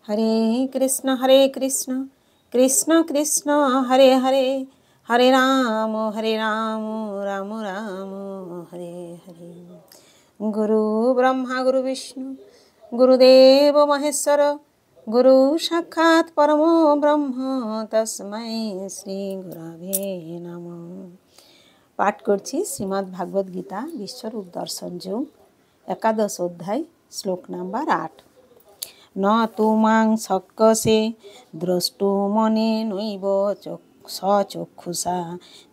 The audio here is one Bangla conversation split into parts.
हरे कृष्ण कृष्ण कृष्ण हरे हरे, हरे राम राम राम हरे हरे। गुरु ब्रह्मा गुरु विष्णु गुरुदेव महेश्वर, गुरु साक्षात् परमो ब्रह्म तस्मै श्री गुरवे नमः। पाठ करছি श्रीमद् भागवत गीता विश्वरूप दर्शन যোগ एकादश अध्याय श्लोक नंबर 8। न तु मां शक्यसे द्रष्टुमनेनैव सचक्षुषा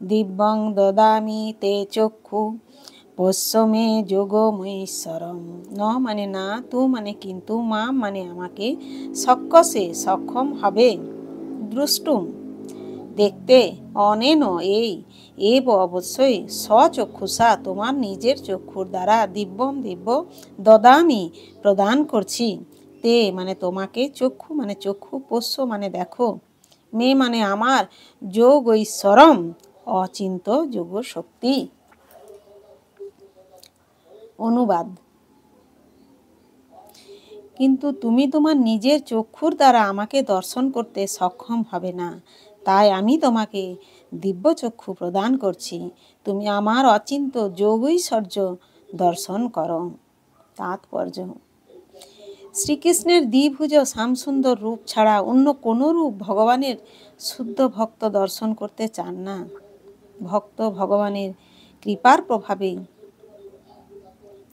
दिव्यं ददामि ते चक्षु पश्य मे যোগমৈশ্বরম। ন মানে না, তু মানে কিন্তু, মা মানে আমাকে, শক্যসে সক্ষম হবে, দ্রষ্টুম দেখতে, অনেন এই, এব অবশ্যই, স্বচক্ষুষা তোমার নিজের চক্ষুর দ্বারা, দিব্যম দিব্য, দদামি প্রদান করছি, তে মানে তোমাকে, চক্ষু মানে চক্ষু, পোষ্য মানে দেখো, মে মানে আমার, যোগ ঐশ্বরম অচিন্ত যোগ শক্তি। অনুবাদ। কিন্তু তুমি তোমার নিজের চক্ষুর দ্বারা আমাকে দর্শন করতে সক্ষম হবে না, তাই আমি তোমাকে দিব্য চক্ষু প্রদান করছি, তুমি আমার অচিন্ত যোগৈশ্বর্য দর্শন করো। তাৎপর্য: শ্রীকৃষ্ণের দ্বিভুজ শ্যামসুন্দর রূপ ছাড়া অন্য কোনো রূপ ভগবানের শুদ্ধ ভক্ত দর্শন করতে চান না। ভক্ত ভগবানের কৃপার প্রভাবে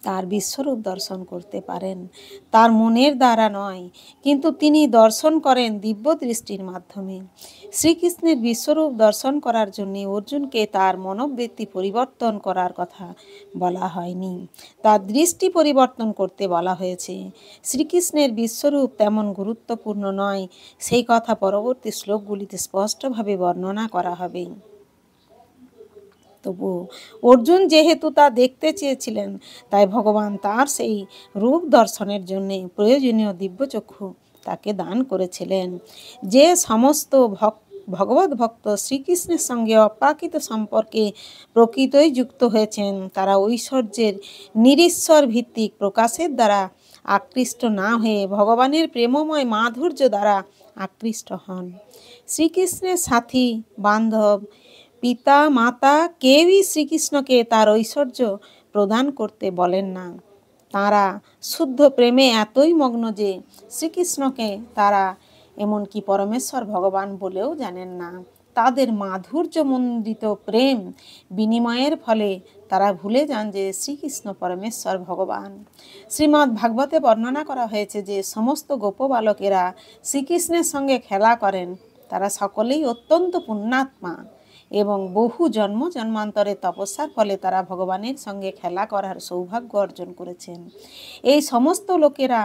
তার বিশ্বরূপ দর্শন করতে পারেন, তার মনের দ্বারা নয়, কিন্তু তিনি দর্শন করেন দিব্য দৃষ্টির মাধ্যমে। শ্রীকৃষ্ণের বিশ্বরূপ দর্শন করার জন্য অর্জুনকে তার মনোবৃত্তি পরিবর্তন করার কথা বলা হয়নি, তার দৃষ্টি পরিবর্তন করতে বলা হয়েছে। শ্রীকৃষ্ণের বিশ্বরূপ তেমন গুরুত্বপূর্ণ নয়, সেই কথা পরবর্তী শ্লোকগুলিতে স্পষ্টভাবে বর্ণনা করা হবে। তবু অর্জুন যেহেতু তা দেখতে চেয়েছিলেন, তাই ভগবান তার সেই রূপ দর্শনের জন্য প্রয়োজনীয় দিব্যচক্ষু তাকে দান করেছিলেন। যে সমস্ত ভগবত ভক্ত শ্রীকৃষ্ণের সঙ্গে অপ্রাকৃত সম্পর্কে প্রকৃতই যুক্ত হয়েছেন, তারা ঐশ্বর্যের নিরীশ্বর ভিত্তিক প্রকাশের দ্বারা আকৃষ্ট না হয়ে ভগবানের প্রেমময় মাধুর্য দ্বারা আকৃষ্ট হন। শ্রীকৃষ্ণের সাথী বান্ধব পিতা মাতা কেউই শ্রীকৃষ্ণকে তার ঐশ্বর্য প্রদান করতে বলেন না। তারা শুদ্ধ প্রেমে এতই মগ্ন যে শ্রীকৃষ্ণকে তারা এমনকি পরমেশ্বর ভগবান বলেও জানেন না। তাদের মাধুর্যমণ্ডিত প্রেম বিনিময়ের ফলে তারা ভুলে যান যে শ্রীকৃষ্ণ পরমেশ্বর ভগবান। শ্রীমদ্ ভাগবতে বর্ণনা করা হয়েছে যে সমস্ত গোপ বালকেরা শ্রীকৃষ্ণের সঙ্গে খেলা করেন, তারা সকলেই অত্যন্ত পুণ্যাত্মা এবং বহু জন্ম জন্মান্তরে তপস্যার ফলে তারা ভগবানের সঙ্গে খেলা করার সৌভাগ্য অর্জন করেছেন। এই সমস্ত লোকেরা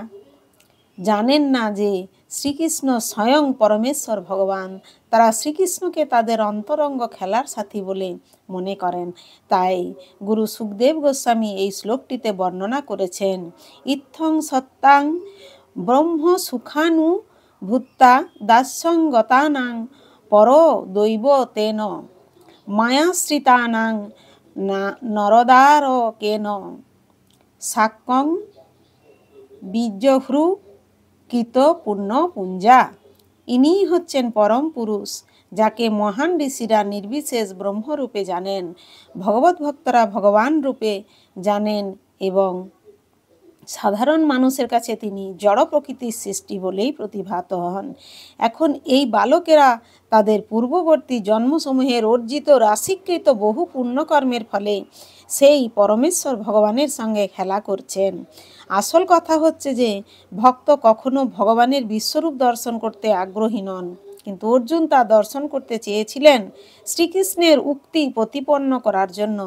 জানেন না যে শ্রীকৃষ্ণ স্বয়ং পরমেশ্বর ভগবান। তারা শ্রীকৃষ্ণকে তাদের অন্তরঙ্গ খেলার সাথী বলে মনে করেন। তাই গুরু সুখদেব গোস্বামী এই শ্লোকটিতে বর্ণনা করেছেন, ইত্থং সত্তাং ব্রহ্ম সুখানু ভূত্তা দাস্যঙ্গতানাং পর দৈব তেন মায়াশ্রিতানাং নরদারকেন সাক্যং বীর্যহ্রু কৃত পূর্ণ পুঞ্জা। ইনিই হচ্ছেন পরম পুরুষ, যাকে মহান ঋষিরা নির্বিশেষ ব্রহ্মরূপে জানেন, ভগবত ভক্তরা ভগবান রূপে জানেন এবং সাধারণ মানুষের কাছে তিনি জড় প্রকৃতির সৃষ্টি বলেই প্রতিভাত হন। এখন এই বালকেরা তাদের পূর্ববর্তী জন্মসমূহের অর্জিত রাশিকৃত বহু পুণ্যকর্মের ফলে সেই পরমেশ্বর ভগবানের সঙ্গে খেলা করছেন। আসল কথা হচ্ছে যে ভক্ত কখনো ভগবানের বিশ্বরূপ দর্শন করতে আগ্রহী নন, কিন্তু অর্জুন তা দর্শন করতে চেয়েছিলেন শ্রীকৃষ্ণের উক্তি প্রতিপন্ন করার জন্য,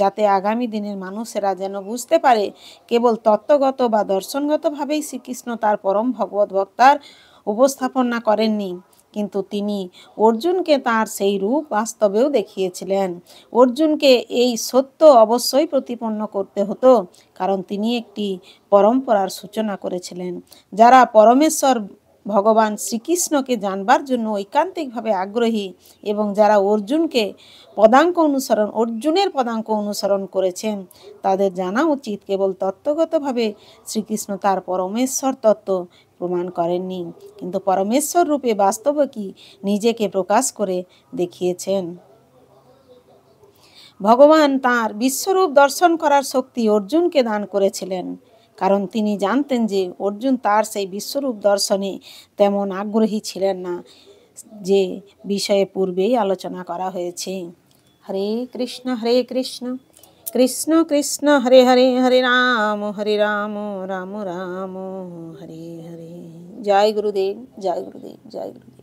যাতে আগামী দিনের মানুষেরা যেন বুঝতে পারে কেবল তত্ত্বগত বা দর্শনগতভাবেই শ্রীকৃষ্ণ তার পরম ভগবত ভক্তার উপস্থাপনা করেননি, কিন্তু তিনি অর্জুনকে তার সেই রূপ বাস্তবেও দেখিয়েছিলেন। অর্জুনকে এই সত্য অবশ্যই প্রতিপন্ন করতে হতো, কারণ তিনি একটি পরম্পরার সূচনা করেছিলেন। যারা পরমেশ্বর ভগবান শ্রীকৃষ্ণকে জানবার জন্য ঐকান্তিকভাবে আগ্রহী এবং যারা অর্জুনের পদাঙ্ক অনুসরণ করেছেন, তাদের জানা উচিত কেবল তত্ত্বগতভাবে শ্রীকৃষ্ণ তার পরমেশ্বর তত্ত্ব প্রমাণ করেননি, কিন্তু পরমেশ্বর রূপে বাস্তবে কি নিজেকে প্রকাশ করে দেখিয়েছেন। ভগবান তাঁর বিশ্বরূপ দর্শন করার শক্তি অর্জুনকে দান করেছিলেন, কারণ তিনি জানতেন যে অর্জুন তার সেই বিশ্বরূপ দর্শনে তেমন আগ্রহী ছিলেন না, যে বিষয়ে পূর্বেই আলোচনা করা হয়েছে। হরে কৃষ্ণ কৃষ্ণ কৃষ্ণ হরে হরে, হরে রাম রাম রাম হরে হরে। জয় গুরুদেব, জয় গুরুদেব, জয় গুরুদেব।